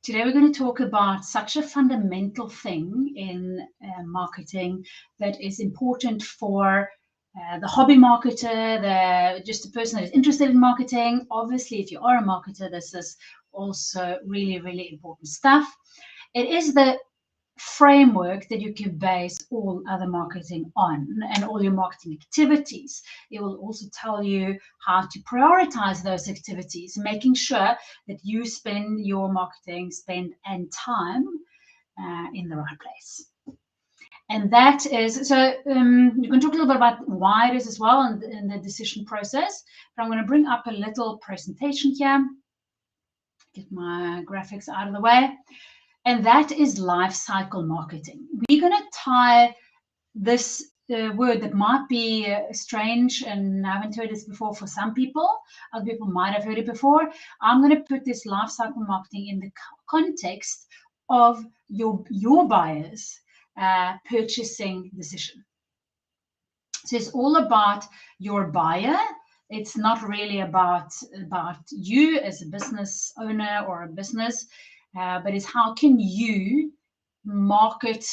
Today we're going to talk about such a fundamental thing in marketing that is important for the hobby marketer, just a person that is interested in marketing. Obviously, if you are a marketer, this is also really, really important stuff. It is the framework that you can base all other marketing on and all your marketing activities. It will also tell you how to prioritize those activities, making sure that you spend your marketing spend and time in the right place. And that is, so you can talk a little bit about why it is as well in the decision process, but I'm going to bring up a little presentation here, get my graphics out of the way. And that is life cycle marketing. We're going to tie this word that might be strange and I haven't heard this before for some people. Other people might have heard it before. I'm going to put this life cycle marketing in the context of your buyer's purchasing decision. So it's all about your buyer. It's not really about you as a business owner or a business. But it's how can you market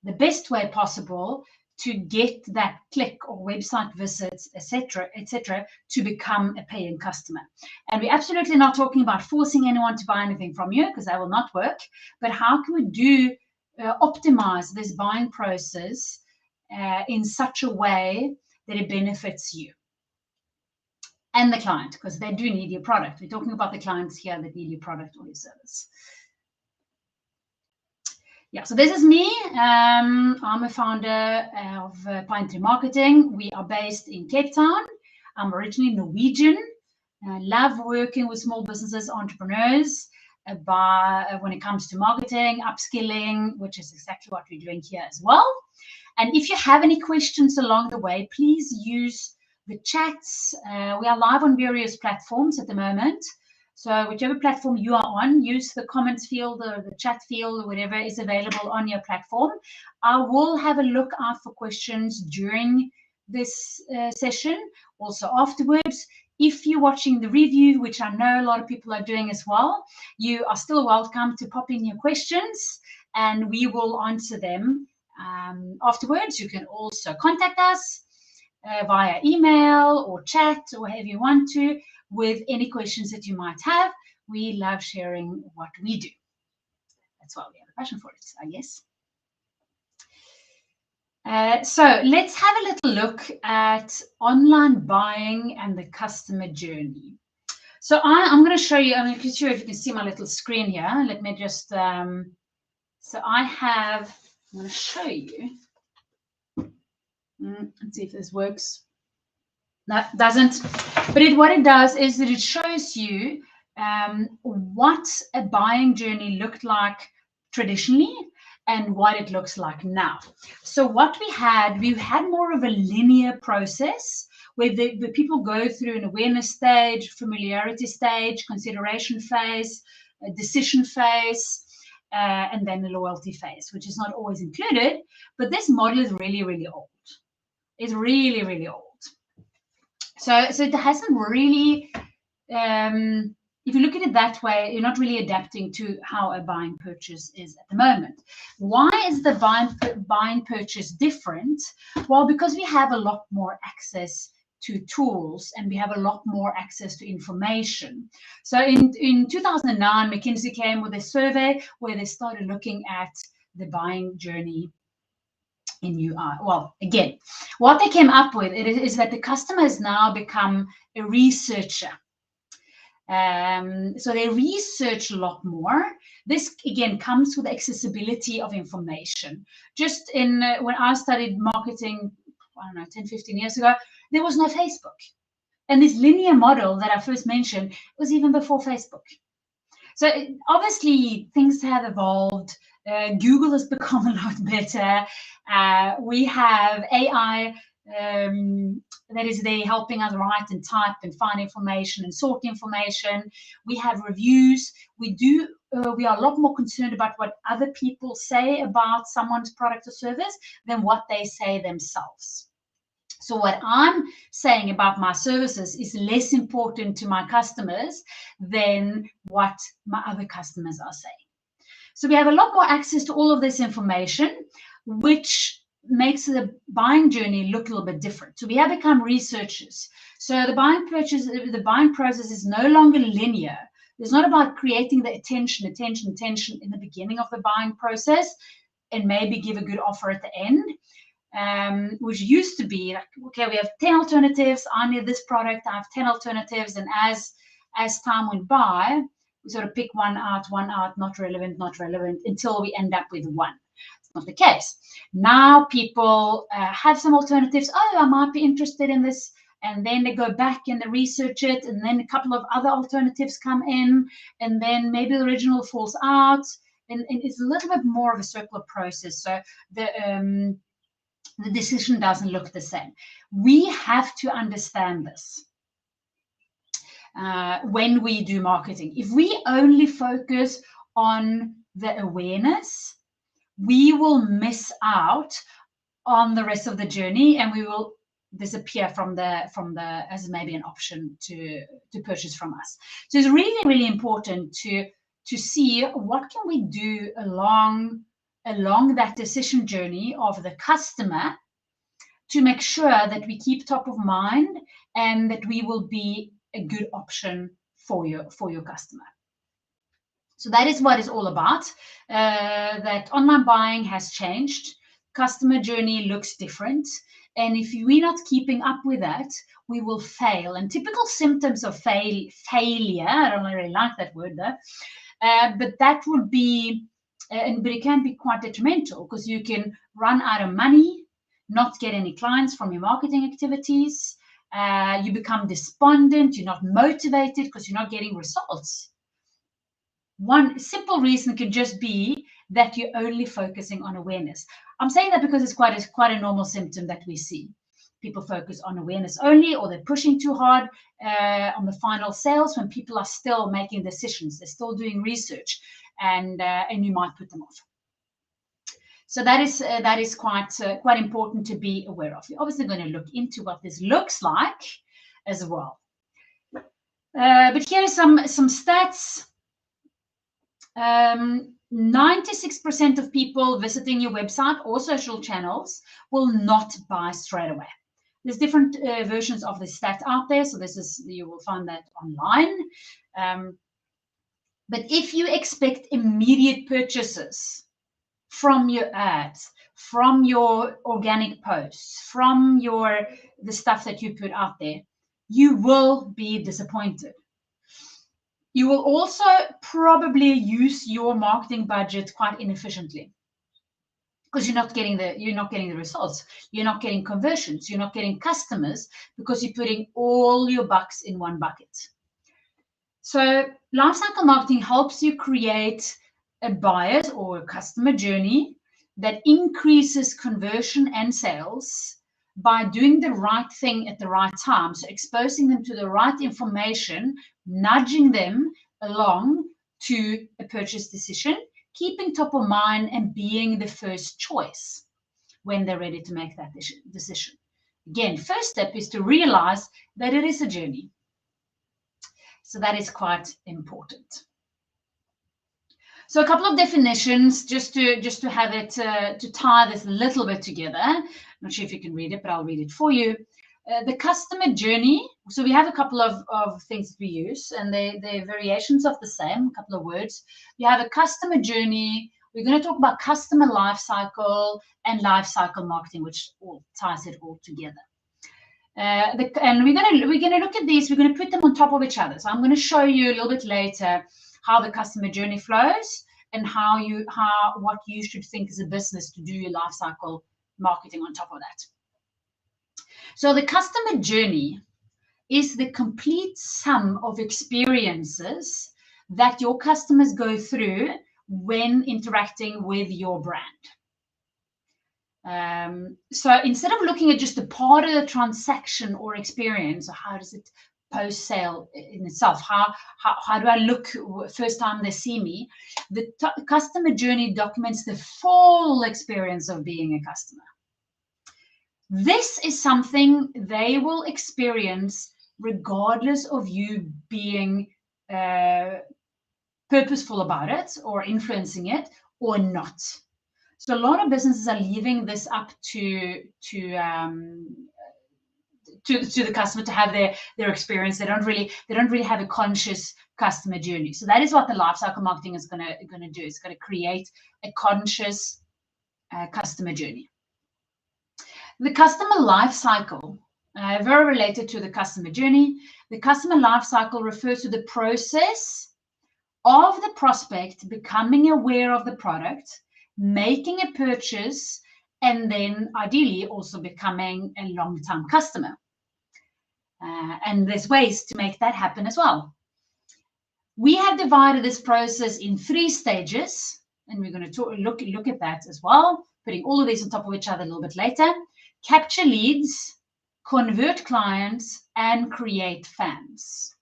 the best way possible to get that click or website visits, etc., to become a paying customer. And we're absolutely not talking about forcing anyone to buy anything from you, because that will not work. But how can we do optimize this buying process in such a way that it benefits you and the client, because they do need your product. We're talking about the clients here that need your product or your service. Yeah, so this is me. I'm a founder of Pine Tree Marketing. We are based in Cape Town. I'm originally Norwegian. I love working with small businesses, entrepreneurs, when it comes to marketing, upskilling, which is exactly what we're doing here as well. And if you have any questions along the way, please use the chats. We are live on various platforms at the moment. So whichever platform you are on, use the comments field or the chat field or whatever is available on your platform. I will have a look out for questions during this session, also afterwards. If you're watching the review, which I know a lot of people are doing as well, you are still welcome to pop in your questions and we will answer them afterwards. You can also contact us via email or chat or however you want to with any questions that you might have. We love sharing what we do. That's why we have a passion for it, I guess. So let's have a little look at online buying and the customer journey. So I'm going to show you, I'm not sure if you can see my little screen here. Let me just, so I have, I'm going to show you. Let's see if this works. No, it doesn't. But what it does is that it shows you what a buying journey looked like traditionally and what it looks like now. So what we had more of a linear process where the people go through an awareness stage, familiarity stage, consideration phase, a decision phase, and then the loyalty phase, which is not always included. But this model is really, really old. It's really, really old. So it hasn't really, if you look at it that way, you're not really adapting to how a buying purchase is at the moment. Why is the buying purchase different? Well, because we have a lot more access to tools and we have a lot more access to information. So in 2009, McKinsey came with a survey where they started looking at the buying journey in UI. Well, again, what they came up with is that the customer has now become a researcher. So they research a lot more. This, again, comes with accessibility of information. Just in when I studied marketing, I don't know, 10, 15 years ago, there was no Facebook. And this linear model that I first mentioned was even before Facebook. So obviously things have evolved. Google has become a lot better. We have AI that is there helping us write and type and find information and sort information. We have reviews. We are a lot more concerned about what other people say about someone's product or service than what they say themselves. So what I'm saying about my services is less important to my customers than what my other customers are saying. So we have a lot more access to all of this information, which makes the buying journey look a little bit different. So we have become researchers. So the buying process is no longer linear. It's not about creating the attention in the beginning of the buying process and maybe give a good offer at the end. Which used to be like, okay, we have 10 alternatives. I need this product. I have 10 alternatives. And as time went by, we sort of pick one out, not relevant, until we end up with one. It's not the case. Now people have some alternatives. Oh, I might be interested in this. And then they go back and they research it. And then a couple of other alternatives come in. And then maybe the original falls out. And it's a little bit more of a circular process. So the decision doesn't look the same. We have to understand this when we do marketing. If we only focus on the awareness, we will miss out on the rest of the journey, and we will disappear from the as maybe an option to purchase from us. So it's really, really important to see what can we do along that decision journey of the customer to make sure that we keep top of mind and that we will be a good option for your customer. So that is what it's all about. That online buying has changed. Customer journey looks different. And if we're not keeping up with that, we will fail. And typical symptoms of failure, I don't really like that word though, but that would be, but it can be quite detrimental because you can run out of money, not get any clients from your marketing activities. You become despondent, you're not motivated because you're not getting results. One simple reason can just be that you're only focusing on awareness. I'm saying that because it's quite a normal symptom that we see. People focus on awareness only, or they're pushing too hard on the final sales when people are still making decisions. They're still doing research, and you might put them off. So that is quite important to be aware of. We're obviously going to look into what this looks like as well. But here are some stats. 96% of people visiting your website or social channels will not buy straight away. There's different versions of the stat out there, so you will find that online. But if you expect immediate purchases from your ads, from your organic posts, from the stuff that you put out there, you will be disappointed. You will also probably use your marketing budget quite inefficiently because you're not getting the results. You're not getting conversions. You're not getting customers because you're putting all your bucks in one bucket. So lifecycle marketing helps you create a buyer's or a customer journey that increases conversion and sales by doing the right thing at the right time. So exposing them to the right information, nudging them along to a purchase decision, keeping top of mind and being the first choice when they're ready to make that decision. Again, first step is to realize that it is a journey. So that is quite important. So a couple of definitions just to have it, to tie this a little bit together. I'm not sure if you can read it, but I'll read it for you. The customer journey. So we have a couple of things that we use, and they're variations of the same, a couple of words. You have a customer journey. We're going to talk about customer lifecycle and lifecycle marketing, which all ties it all together. And we're going to look at these. We're going to put them on top of each other. So I'm going to show you a little bit later how the customer journey flows and what you should think as a business to do your lifecycle marketing on top of that. So the customer journey is the complete sum of experiences that your customers go through when interacting with your brand. So instead of looking at just a part of the transaction or experience, or how does it post-sale in itself, how do I look first time they see me, the customer journey documents the full experience of being a customer. This is something they will experience regardless of you being purposeful about it or influencing it or not. So a lot of businesses are leaving this up to the customer to have their experience. They don't really have a conscious customer journey. So that is what the lifecycle marketing is going to do. It's going to create a conscious customer journey. The customer lifecycle, very related to the customer journey. The customer lifecycle refers to the process of the prospect becoming aware of the product, making a purchase, and then ideally also becoming a long-term customer. And there's ways to make that happen as well. We have divided this process in 3 stages, and we're going to look at that as well, putting all of these on top of each other a little bit later. Capture leads, convert clients, and create fans.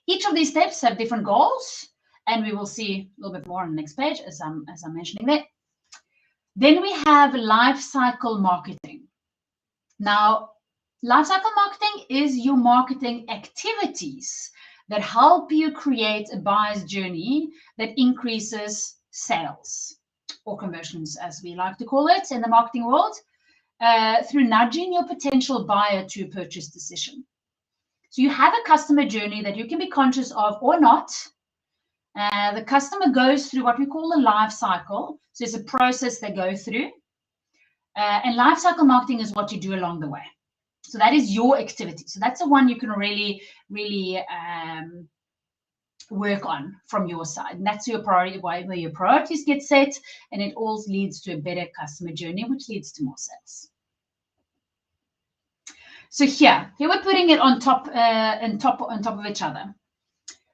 Each of these steps have different goals, and we will see a little bit more on the next page as I'm mentioning there. Then we have lifecycle marketing. Now, lifecycle marketing is your marketing activities that help you create a buyer's journey that increases sales or conversions, as we like to call it in the marketing world, through nudging your potential buyer to a purchase decision. So you have a customer journey that you can be conscious of or not. The customer goes through what we call a life cycle. So it's a process they go through. And life cycle marketing is what you do along the way. So that is your activity. So that's the one you can really work on from your side. And that's your priority, where your priorities get set, and it all leads to a better customer journey, which leads to more sales. So here we're putting it on top of each other.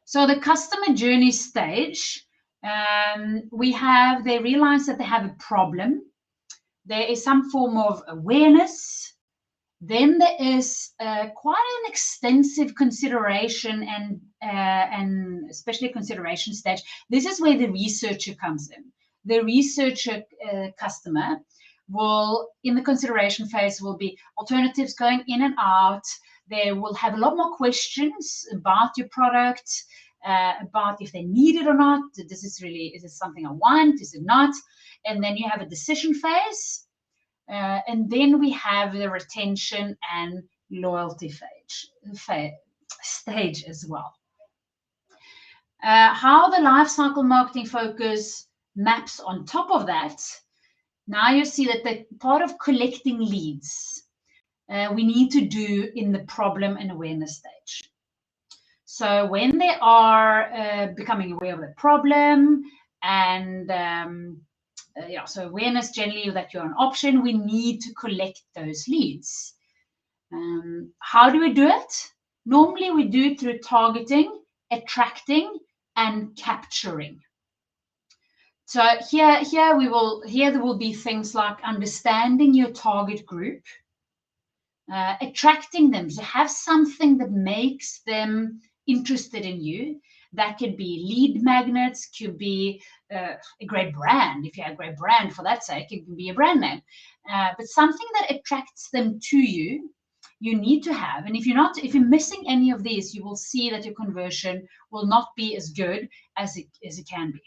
So the customer journey stage, they realize that they have a problem. There is some form of awareness. Then there is quite an extensive consideration and especially consideration stage. This is where the researcher comes in. The researcher customer will, in the consideration phase, will be alternatives going in and out. They will have a lot more questions about your product, about if they need it or not. Is this something I want? Is it not? And then you have a decision phase. And then we have the retention and loyalty stage as well. How the lifecycle marketing focus maps on top of that. Now you see that the part of collecting leads we need to do in the problem and awareness stage. So when they are becoming aware of the problem and so awareness generally that you're an option, we need to collect those leads. How do we do it? Normally we do it through targeting, attracting, and capturing. So here there will be things like understanding your target group, attracting them, so have something that makes them interested in you. That could be lead magnets, could be a great brand. If you have a great brand, for that sake, it can be a brand name. But something that attracts them to you, you need to have. And if you're missing any of these, you will see that your conversion will not be as good as it can be.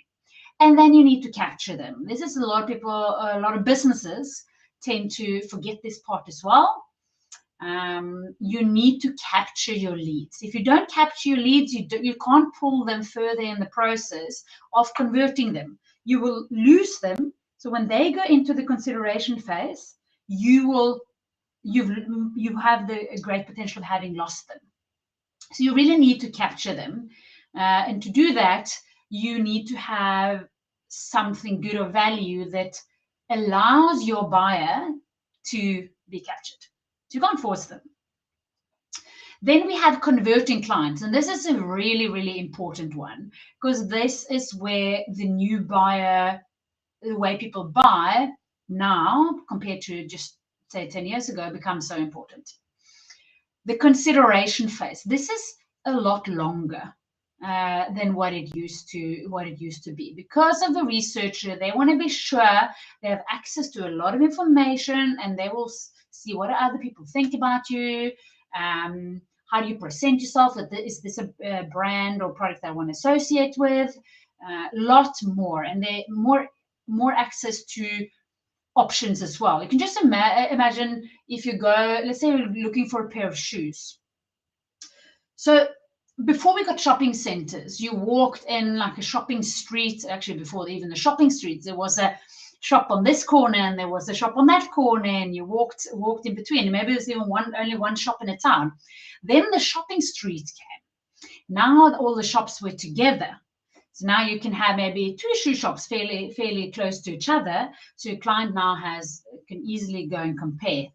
And then you need to capture them. This is a lot of businesses tend to forget this part as well. You need to capture your leads. If you don't capture your leads, you can't pull them further in the process of converting them. You will lose them. So when they go into the consideration phase, you have a great potential of having lost them. So you really need to capture them. And to do that, you need to have something good of value that allows your buyer to be captured. So you can't force them. Then we have converting clients. And this is a really, really important one, because this is where the new buyer, the way people buy now compared to just say 10 years ago, becomes so important. The consideration phase. This is a lot longer. than what it used to be. Because of the researcher, they want to be sure they have access to a lot of information, and they will see what other people think about you. How do you present yourself? Is this a brand or product that I want to associate with? Lot more, and they more access to options as well. You can just imagine if you go, let's say you're looking for a pair of shoes. So before we got shopping centers, you walked in like a shopping street. Actually, before even the shopping streets, there was a shop on this corner and there was a shop on that corner, and you walked in between. Maybe there's even only one shop in a town. Then the shopping street came. Now all the shops were together. So now you can have maybe 2 shoe shops fairly close to each other. So your client now can easily go and compare.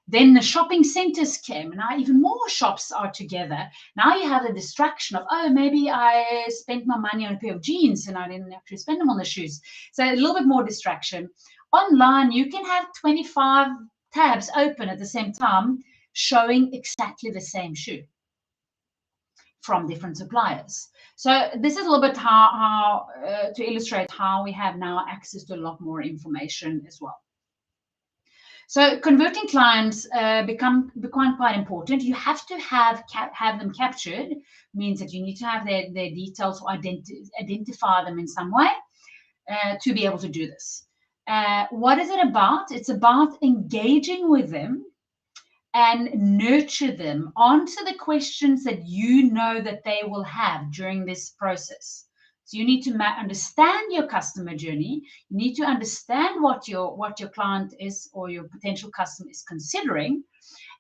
Then the shopping centers came, and now even more shops are together. Now you have the distraction of, oh, maybe I spent my money on a pair of jeans and I didn't actually spend them on the shoes. So a little bit more distraction. Online, you can have 25 tabs open at the same time, showing exactly the same shoe from different suppliers. So this is a little bit how to illustrate how we have now access to a lot more information as well. So converting clients become quite important. You have to have them captured. Means that you need to have their details or identify them in some way to be able to do this. What is it about? It's about engaging with them and nurture them, answer the questions that you know that they will have during this process. So you need to understand your customer journey. You need to understand what your client is or your potential customer is considering,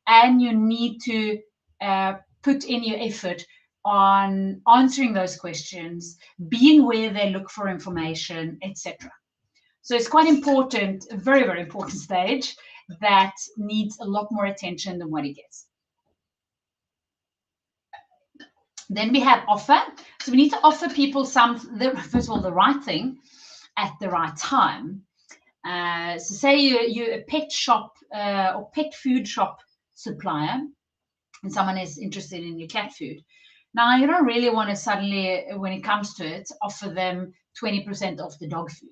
and you need to put in your effort on answering those questions, being where they look for information, etc. So it's quite important, a very, very important stage that needs a lot more attention than what it gets. Then we have offer. So we need to offer people first of all, the right thing at the right time. So say you're a pet shop or pet food shop supplier, and someone is interested in your cat food. Now, you don't really want to suddenly, when it comes to it, offer them 20% off the dog food,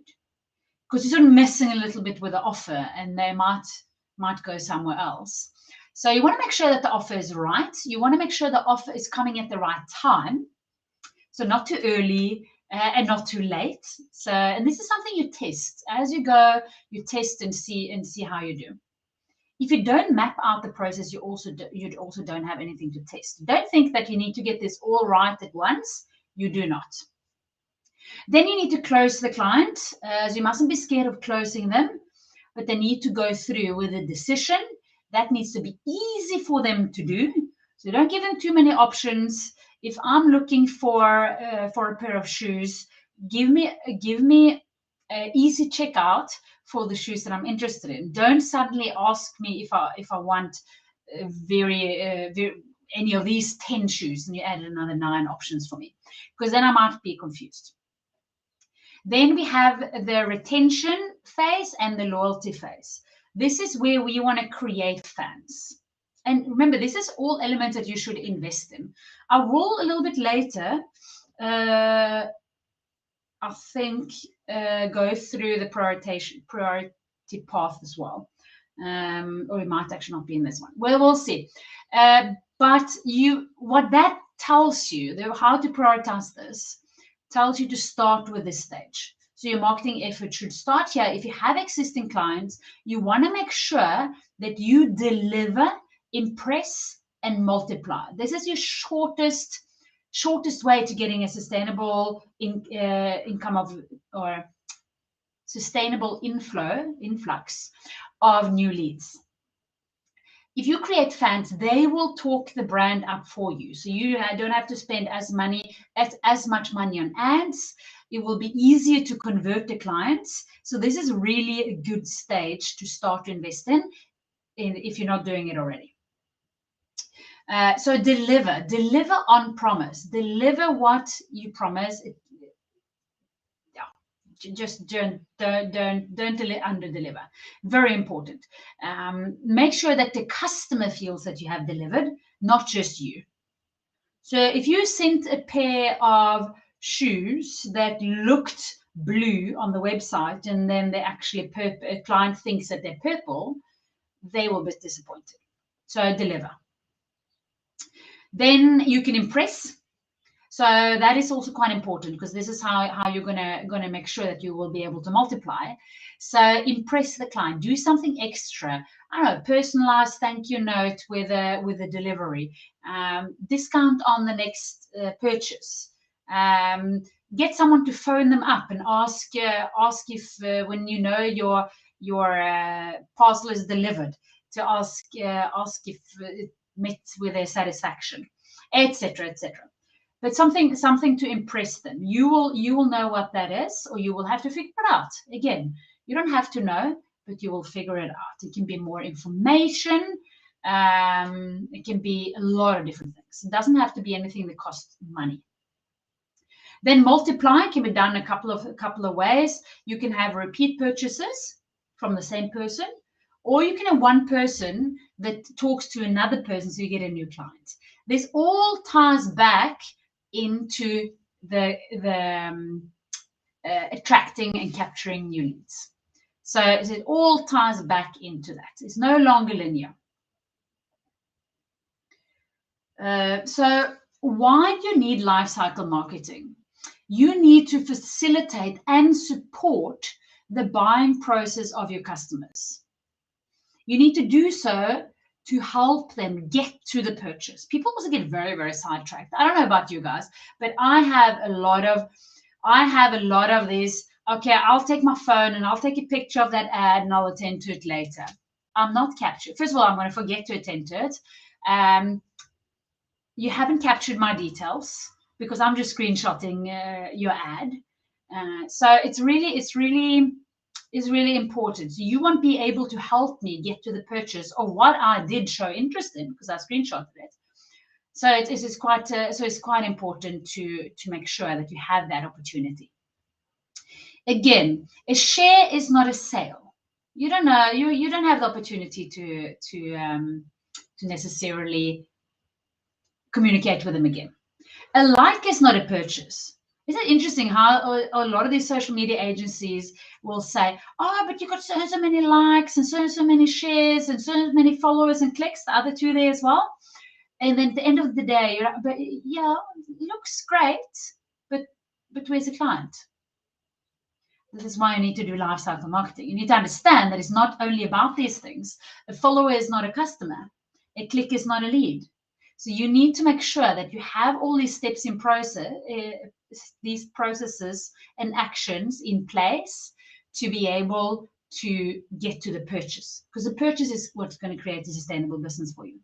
because you're sort of messing a little bit with the offer, and they might go somewhere else. So you want to make sure that the offer is right. You want to make sure the offer is coming at the right time. So not too early and not too late. So, and this is something you test. As you go, you test and see how you do. If you don't map out the process, you also don't have anything to test. Don't think that you need to get this all right at once. You do not. Then you need to close the client. So you mustn't be scared of closing them, but they need to go through with a decision. That needs to be easy for them to do. So don't give them too many options. If I'm looking for a pair of shoes, give me an easy checkout for the shoes that I'm interested in. Don't suddenly ask me if I want any of these 10 shoes, and you add another 9 options for me, because then I might be confused. Then we have the retention phase and the loyalty phase. This is where we want to create fans. And remember, this is all elements that you should invest in. I will a little bit later, I think, go through the priority path as well. Or it might actually not be in this one. Well, we'll see. But what that tells you, how to prioritize this, tells you to start with this stage. So your marketing effort should start here. If you have existing clients, you want to make sure that you deliver, impress, and multiply. This is your shortest way to getting a sustainable income or sustainable influx of new leads. If you create fans, they will talk the brand up for you. So you don't have to spend as much money on ads. It will be easier to convert the clients. So this is really a good stage to start to invest in if you're not doing it already. So deliver on promise. Deliver what you promise. Just don't under deliver. Very important. Make sure that the customer feels that you have delivered, not just you. So if you sent a pair of shoes that looked blue on the website and then they're actually a client thinks that they're purple, they will be disappointed. So deliver. Then you can impress. So that is also quite important, because this is how you're gonna make sure that you will be able to multiply. So impress the client. Do something extra. I don't know, personalized thank you note with a delivery. Discount on the next purchase. Get someone to phone them up and ask if when you know your parcel is delivered, to ask if it met with their satisfaction, etc., etc. But something to impress them. You will know what that is, or you will have to figure it out. Again, you don't have to know, but you will figure it out. It can be more information. It can be a lot of different things. It doesn't have to be anything that costs money. Then multiply can be done a couple of ways. You can have repeat purchases from the same person, or you can have one person that talks to another person, so you get a new client. This all ties back into the attracting and capturing new leads. So it all ties back into that. It's no longer linear. So why do you need lifecycle marketing? You need to facilitate and support the buying process of your customers. You need to do so to help them get to the purchase. People also get very, very sidetracked. I don't know about you guys, but I have a lot of these. Okay, I'll take my phone and I'll take a picture of that ad and I'll attend to it later. I'm not captured. First of all, I'm going to forget to attend to it. You haven't captured my details because I'm just screenshotting your ad. So it's really important. So you won't be able to help me get to the purchase of what I did show interest in because I screenshotted it. So it's quite important to make sure that you have that opportunity. Again, a share is not a sale. You don't know. You don't have the opportunity to necessarily communicate with them again. A like is not a purchase. Isn't it interesting how a lot of these social media agencies will say, oh, but you got so many likes and so many shares and so many followers and clicks, the other two there as well. And then at the end of the day, you're like, but yeah, it looks great, but where's the client? This is why you need to do lifecycle marketing. You need to understand that it's not only about these things. A follower is not a customer. A click is not a lead. So you need to make sure that you have all these steps in process, these processes and actions in place to be able to get to the purchase, because the purchase is what's going to create a sustainable business for you.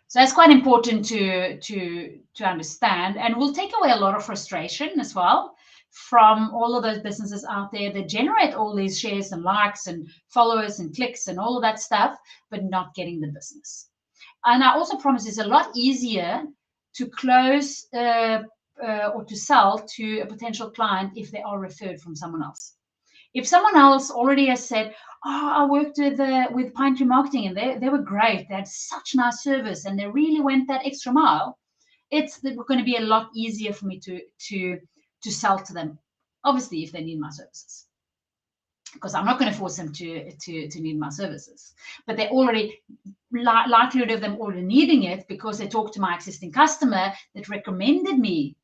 So that's quite important to understand, and will take away a lot of frustration as well from all of those businesses out there that generate all these shares and likes and followers and clicks and all of that stuff, but not getting the business. And I also promise it's a lot easier to close or to sell to a potential client if they are referred from someone else. If someone else already has said, oh, I worked with Pine Tree Marketing and they were great, they had such nice service and they really went that extra mile, it's going to be a lot easier for me to sell to them, obviously, if they need my services. Because I'm not going to force them to need my services. But they already, likelihood of them already needing it because they talked to my existing customer that recommended me,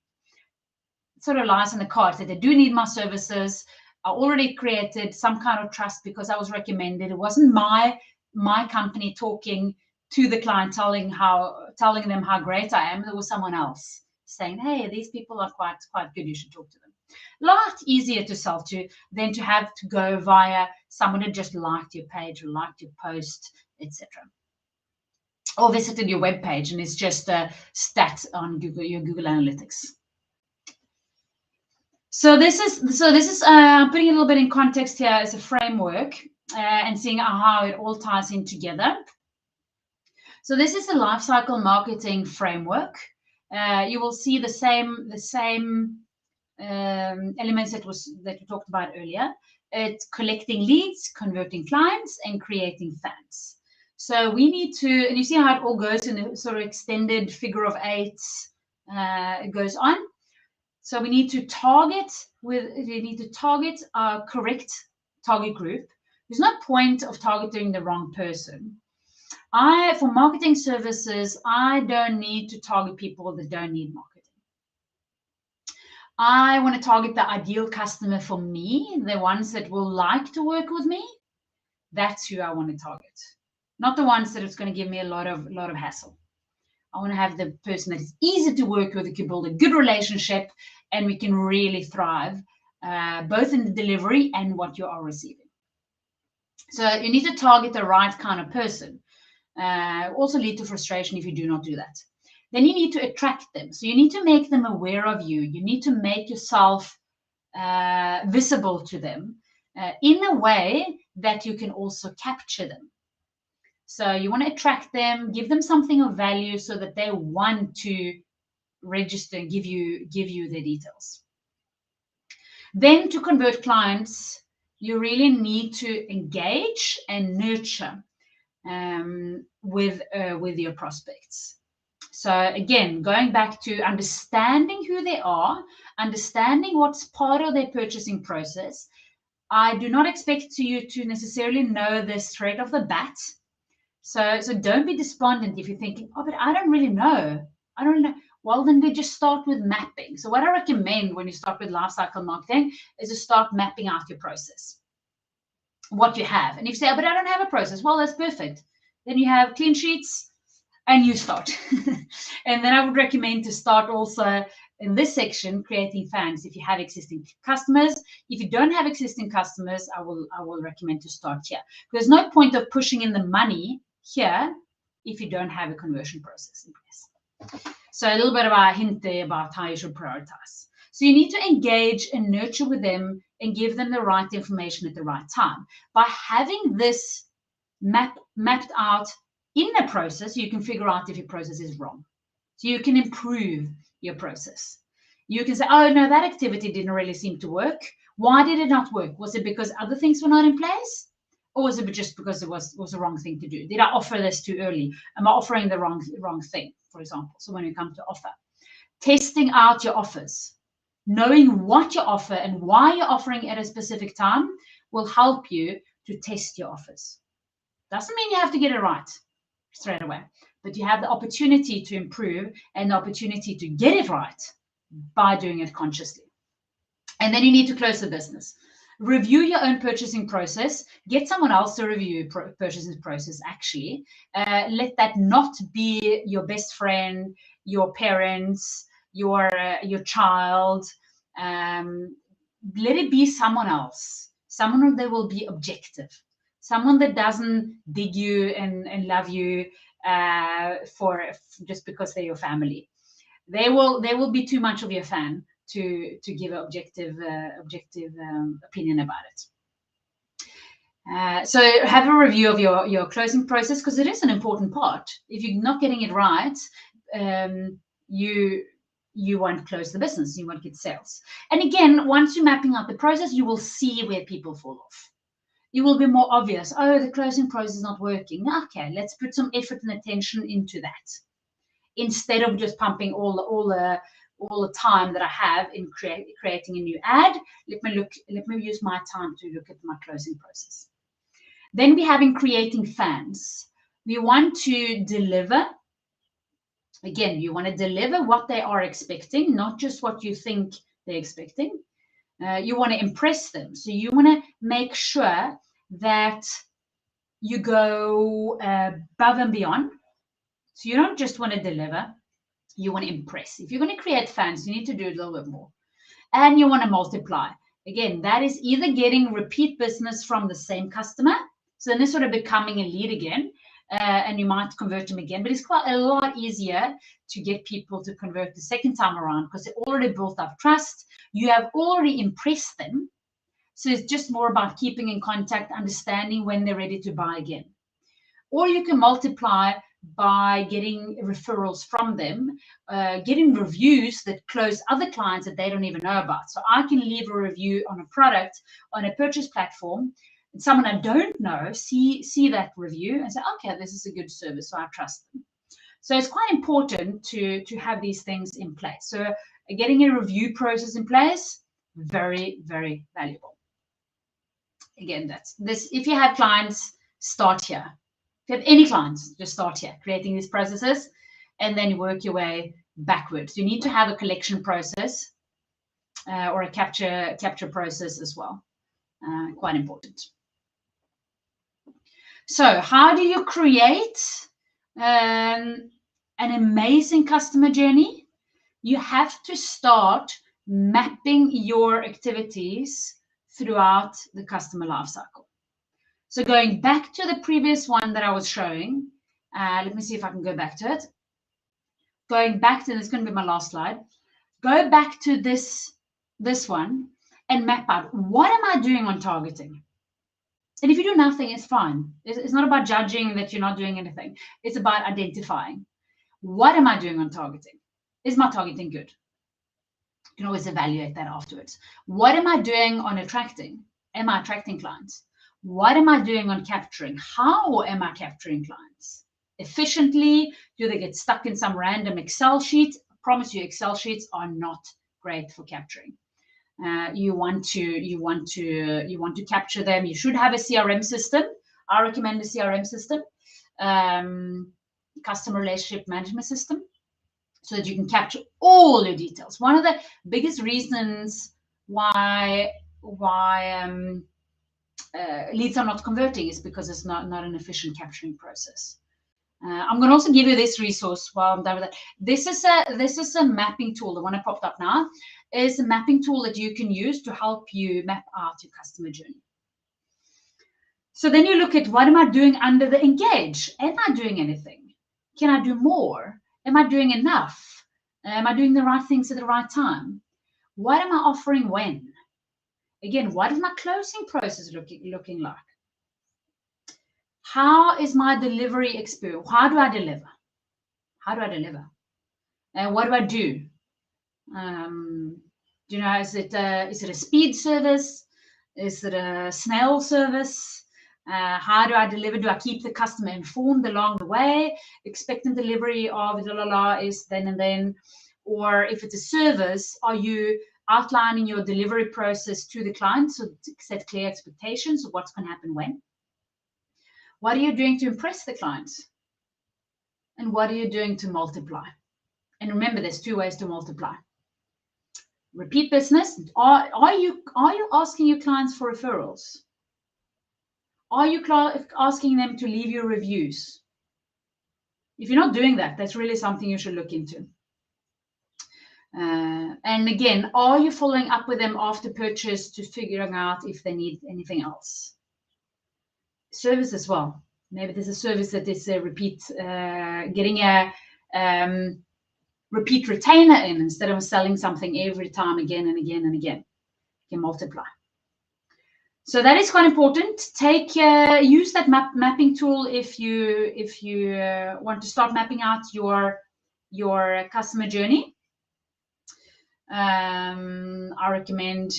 it sort of lies in the cards that they do need my services. I already created some kind of trust because I was recommended. It wasn't my company talking to the client, telling them how great I am. There was someone else saying, hey, these people are quite good. You should talk to them. A lot easier to sell to than to have to go via someone who just liked your page or liked your post, etc. Or visited your web page and it's just a stat on your Google Analytics. So this is putting a little bit in context here as a framework and seeing how it all ties in together. So this is a lifecycle marketing framework. You will see the same elements that we talked about earlier. It's collecting leads, converting clients, and creating fans. So we need to, and you see how it all goes in a sort of extended figure of eights. It goes on. So we need to target our correct target group. There's no point of targeting the wrong person. For marketing services, I don't need to target people that don't need marketing. I want to target the ideal customer for me, the ones that will like to work with me. That's who I want to target, not the ones that it's going to give me a lot of hassle. I want to have the person that is easy to work with, who can build a good relationship, and we can really thrive, both in the delivery and what you are receiving. So you need to target the right kind of person. Also lead to frustration if you do not do that. Then you need to attract them. So you need to make them aware of you. You need to make yourself visible to them in a way that you can also capture them. So you want to attract them, give them something of value so that they want to register and give you their details. Then to convert clients, you really need to engage and nurture with your prospects. So again, going back to understanding who they are, understanding what's part of their purchasing process. I do not expect you to necessarily know this straight off the bat. So don't be despondent if you're thinking, oh, but I don't really know. I don't know. Well, then we just start with mapping. So what I recommend when you start with lifecycle marketing is to start mapping out your process, what you have. And if you say, oh, but I don't have a process, well, that's perfect. Then you have clean sheets and you start. And then I would recommend to start also in this section, creating fans if you have existing customers. If you don't have existing customers, I will recommend to start here. There's no point of pushing in the money here if you don't have a conversion process in place. So a little bit of a hint there about how you should prioritize. So you need to engage and nurture with them and give them the right information at the right time. By having this mapped out in a process, you can figure out if your process is wrong. So you can improve your process. You can say, oh, no, that activity didn't really seem to work. Why did it not work? Was it because other things were not in place? Or was it just because it was the wrong thing to do? Did I offer this too early? Am I offering the wrong thing, for example? So when you come to offer, testing out your offers, knowing what you offer and why you're offering at a specific time will help you to test your offers. Doesn't mean you have to get it right straight away, but you have the opportunity to improve and the opportunity to get it right by doing it consciously. And then you need to close the business. Review your own purchasing process. Get someone else to review your purchasing process, actually. Let that not be your best friend, your parents, your child. Let it be someone else, someone that will be objective, someone that doesn't dig you and love you for just because they're your family. They will be too much of your fan to give an objective opinion about it. So have a review of your closing process, because it is an important part. If you're not getting it right, you won't close the business, you won't get sales. And again, once you're mapping out the process, you will see where people fall off. It will be more obvious. Oh, the closing process is not working. Okay, let's put some effort and attention into that, instead of just pumping all the time that I have in creating a new ad. Let me use my time to look at my closing process. Then we have in creating fans. We want to deliver. Again, you want to deliver what they are expecting, not just what you think they're expecting. You want to impress them. So you want to make sure that you go above and beyond. So you don't just want to deliver, you want to impress. If you're going to create fans, you need to do a little bit more. And you want to multiply. Again, that is either getting repeat business from the same customer. So then they're sort of becoming a lead again. And you might convert them again. But it's quite a lot easier to get people to convert the second time around, because they already built up trust. You have already impressed them. So it's just more about keeping in contact, understanding when they're ready to buy again. Or you can multiply by getting referrals from them, getting reviews that close other clients that they don't even know about. So I can leave a review on a product, on a purchase platform, someone I don't know see that review and say, okay, this is a good service, so I trust them. So it's quite important to have these things in place. So getting a review process in place, very, very valuable. Again, that's this. If you have clients, start here. If you have any clients, just start here, creating these processes, and then work your way backwards. You need to have a collection process or a capture process as well. Quite important. So how do you create an amazing customer journey? You have to start mapping your activities throughout the customer lifecycle. So going back to the previous one that I was showing, let me see if I can go back to it. Going back to, this is going to be my last slide. Go back to this one and map out, what am I doing on targeting? And if you do nothing, it's fine. It's not about judging that you're not doing anything. It's about identifying, what am I doing on targeting? Is my targeting good? You can always evaluate that afterwards. What am I doing on attracting? Am I attracting clients? What am I doing on capturing? How am I capturing clients? Efficiently? Do they get stuck in some random Excel sheet? I promise you, Excel sheets are not great for capturing. You want to capture them. You should have a CRM system. I recommend a CRM system, customer relationship management system, so that you can capture all your details. One of the biggest reasons why leads are not converting is because it's not an efficient capturing process. I'm going to also give you this resource while I'm done with that. This is a mapping tool. The one I popped up now is a mapping tool that you can use to help you map out your customer journey. So then you look at, what am I doing under the engage? Am I doing anything? Can I do more? Am I doing enough? Am I doing the right things at the right time? What am I offering when? Again, what is my closing process looking like? How is my delivery experience? How do I deliver? How do I deliver? And what do I do? You know, is it a speed service? Is it a snail service? How do I deliver? Do I keep the customer informed along the way? Expectant delivery of is then and then. Or if it's a service, are you outlining your delivery process to the client so to set clear expectations of what's going to happen when? What are you doing to impress the clients? And what are you doing to multiply? And remember, there's two ways to multiply. Repeat business. Are you asking your clients for referrals? Are you asking them to leave you reviews? If you're not doing that, that's really something you should look into. And again, are you following up with them after purchase to figuring out if they need anything else? Service as well. Maybe there's a service that is a repeat, getting a repeat retainer in instead of selling something every time again and again and again. You can multiply. So that is quite important. Use that mapping tool if you want to start mapping out your customer journey. I recommend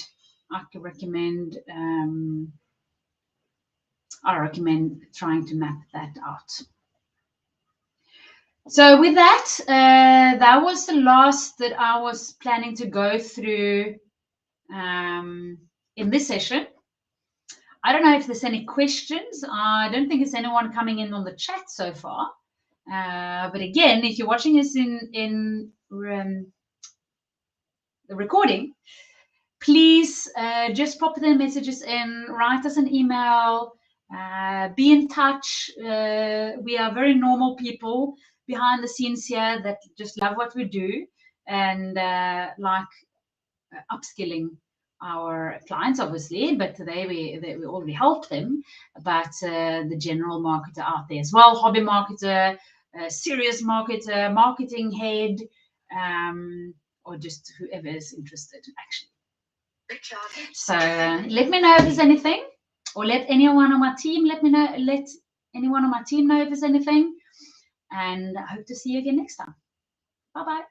trying to map that out. So with that, that was the last that I was planning to go through in this session. I don't know if there's any questions. I don't think there's anyone coming in on the chat so far. But again, if you're watching this in the recording, please just pop the messages in, write us an email, be in touch. We are very normal people behind the scenes here that just love what we do and like upskilling our clients, obviously, but today we already help them, but the general marketer out there as well, hobby marketer, serious marketer, marketing head, or just whoever is interested, actually. So let me know if there's anything, or let anyone on my team let anyone on my team know if there's anything, and I hope to see you again next time. Bye-bye.